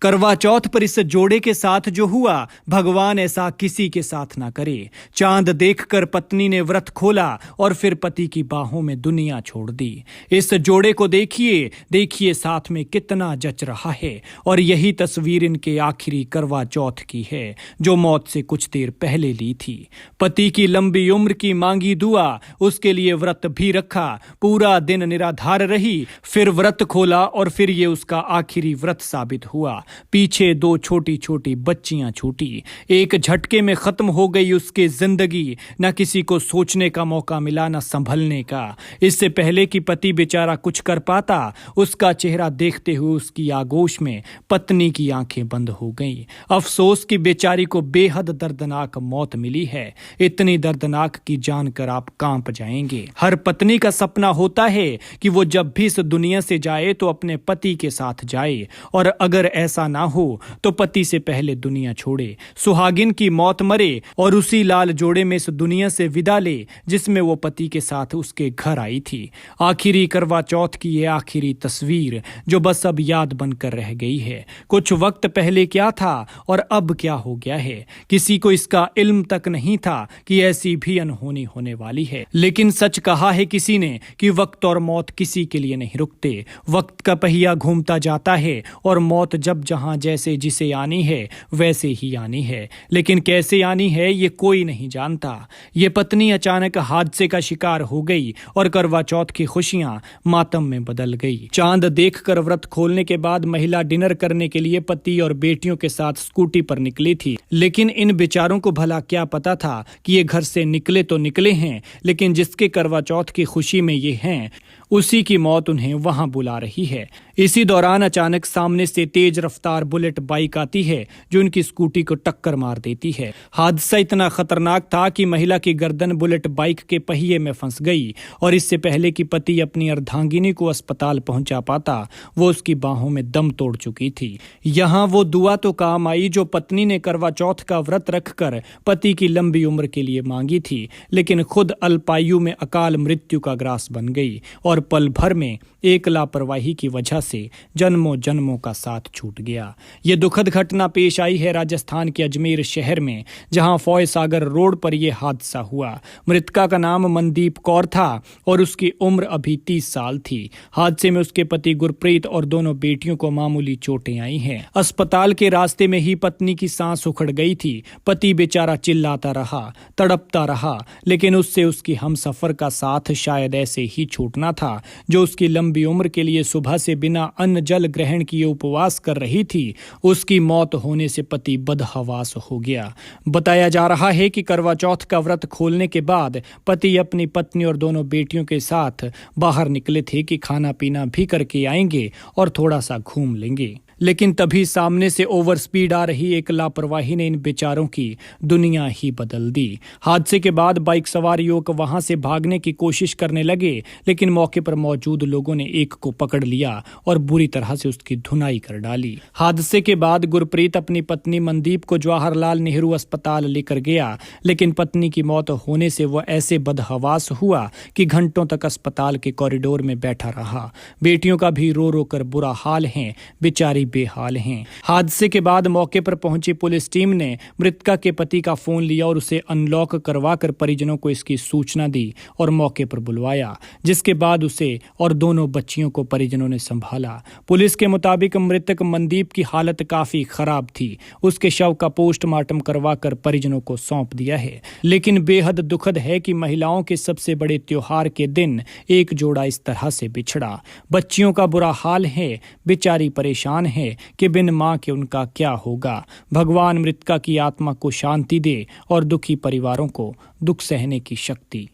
करवा चौथ पर इस जोड़े के साथ जो हुआ, भगवान ऐसा किसी के साथ ना करे। चांद देखकर पत्नी ने व्रत खोला और फिर पति की बाहों में दुनिया छोड़ दी। इस जोड़े को देखिए, देखिए साथ में कितना जच रहा है। और यही तस्वीर इनके आखिरी करवा चौथ की है, जो मौत से कुछ देर पहले ली थी। पति की लंबी उम्र की मांगी दुआ, उसके लिए व्रत भी रखा। पूरा दिन निराधार रही, फिर व्रत खोला और फिर ये उसका आखिरी व्रत साबित हुआ। पीछे 2 छोटी छोटी बच्चियां छूटी। एक झटके में खत्म हो गई उसकी जिंदगी। न किसी को सोचने का मौका मिला, न संभलने का। इससे पहले कि पति बेचारा कुछ कर पाता, उसका चेहरा देखते हुए उसकी आगोश में पत्नी की आंखें बंद हो गईं। अफसोस कि बेचारी को बेहद दर्दनाक मौत मिली है। इतनी दर्दनाक कि जानकर आप कांप जाएंगे। हर पत्नी का सपना होता है कि वो जब भी इस दुनिया से जाए तो अपने पति के साथ जाए, और अगर ऐसा ना हो तो पति से पहले दुनिया छोड़े, सुहागिन की मौत मरे और उसी लाल जोड़े में इस दुनिया से विदा ले जिसमें वो पति के साथ उसके घर आई थी। आखिरी करवा चौथ की ये आखिरी तस्वीर जो बस अब याद बनकर रह गई है। कुछ वक्त पहले क्या था और अब क्या हो गया है, किसी को इसका इल्म तक नहीं था कि ऐसी भी अनहोनी होने वाली है। लेकिन सच कहा है किसी ने कि वक्त और मौत किसी के लिए नहीं रुकते। वक्त का पहिया घूमता जाता है और मौत जब जहां जैसे जिसे आनी है वैसे ही आनी है, लेकिन कैसे आनी है ये कोई नहीं जानता। ये पत्नी अचानक हादसे का शिकार हो गई और करवा चौथ की खुशियां मातम में बदल गई। चांद देखकर व्रत खोलने के बाद महिला डिनर करने के लिए पति और बेटियों के साथ स्कूटी पर निकली थी। लेकिन इन बेचारों को भला क्या पता था कि ये घर से निकले तो निकले हैं, लेकिन जिसके करवा चौथ की खुशी में ये हैं, उसी की मौत उन्हें वहां बुला रही है। इसी दौरान अचानक सामने से तेज रफ्तार बुलेट बाइक आती है जो उनकी स्कूटी को टक्कर मार देती है। हादसा इतना खतरनाक था कि महिला की गर्दन बुलेट बाइक के पहिए में फंस गई और इससे पहले कि पति अपनी अर्धांगिनी को अस्पताल पहुंचा पाता, वो उसकी बाहों में दम तोड़ चुकी थी। यहाँ वो दुआ तो काम आई जो पत्नी ने करवा चौथ का व्रत रखकर पति की लंबी उम्र के लिए मांगी थी, लेकिन खुद अल्पायु में अकाल मृत्यु का ग्रास बन गई और पल भर में एक लापरवाही की वजह से जन्मों जन्मों का साथ छूट गया। ये दुखद घटना पेश आई है राजस्थान के अजमेर शहर में, जहां फॉय सागर रोड पर यह हादसा हुआ। मृतका का नाम मनदीप कौर था और उसकी उम्र अभी 30 साल थी। हादसे में उसके पति गुरप्रीत और दोनों बेटियों को मामूली चोटें आई हैं। अस्पताल के रास्ते में ही पत्नी की सांस उखड़ गई थी। पति बेचारा चिल्लाता रहा, तड़पता रहा, लेकिन उससे उसकी हमसफर का साथ शायद ऐसे ही छूटना था जो उसकी लंबी उम्र के लिए सुबह से बिना अन्न जल ग्रहण किए उपवास कर रही थी। उसकी मौत होने से पति बदहवास हो गया। बताया जा रहा है कि करवा चौथ का व्रत खोलने के बाद पति अपनी पत्नी और दोनों बेटियों के साथ बाहर निकले थे कि खाना पीना भी करके आएंगे और थोड़ा सा घूम लेंगे, लेकिन तभी सामने से ओवर स्पीड आ रही एक लापरवाही ने इन बेचारों की दुनिया ही बदल दी। हादसे के बाद बाइक सवार युवक वहां से भागने की कोशिश करने लगे, लेकिन मौके पर मौजूद लोगों ने एक को पकड़ लिया और बुरी तरह से उसकी धुनाई कर डाली। हादसे के बाद गुरप्रीत अपनी पत्नी मनदीप को जवाहरलाल नेहरू अस्पताल लेकर गया, लेकिन पत्नी की मौत होने से वह ऐसे बदहवास हुआ कि घंटों तक अस्पताल के कॉरिडोर में बैठा रहा। बेटियों का भी रो रो कर बुरा हाल है, बेचारी बेहाल हैं। हादसे के बाद मौके पर पहुंची पुलिस टीम ने मृतका के पति का फोन लिया और उसे अनलॉक करवाकर परिजनों को इसकी सूचना दी और मौके पर बुलवाया, जिसके बाद उसे और दोनों बच्चियों को परिजनों ने संभाला। पुलिस के मुताबिक मृतक मनदीप की हालत काफी खराब थी। उसके शव का पोस्टमार्टम करवाकर परिजनों को सौंप दिया है। लेकिन बेहद दुखद है कि महिलाओं के सबसे बड़े त्योहार के दिन एक जोड़ा इस तरह से बिछड़ा। बच्चियों का बुरा हाल है, बेचारी परेशान है कि बिन मां के उनका क्या होगा। भगवान मृतका की आत्मा को शांति दे और दुखी परिवारों को दुख सहने की शक्ति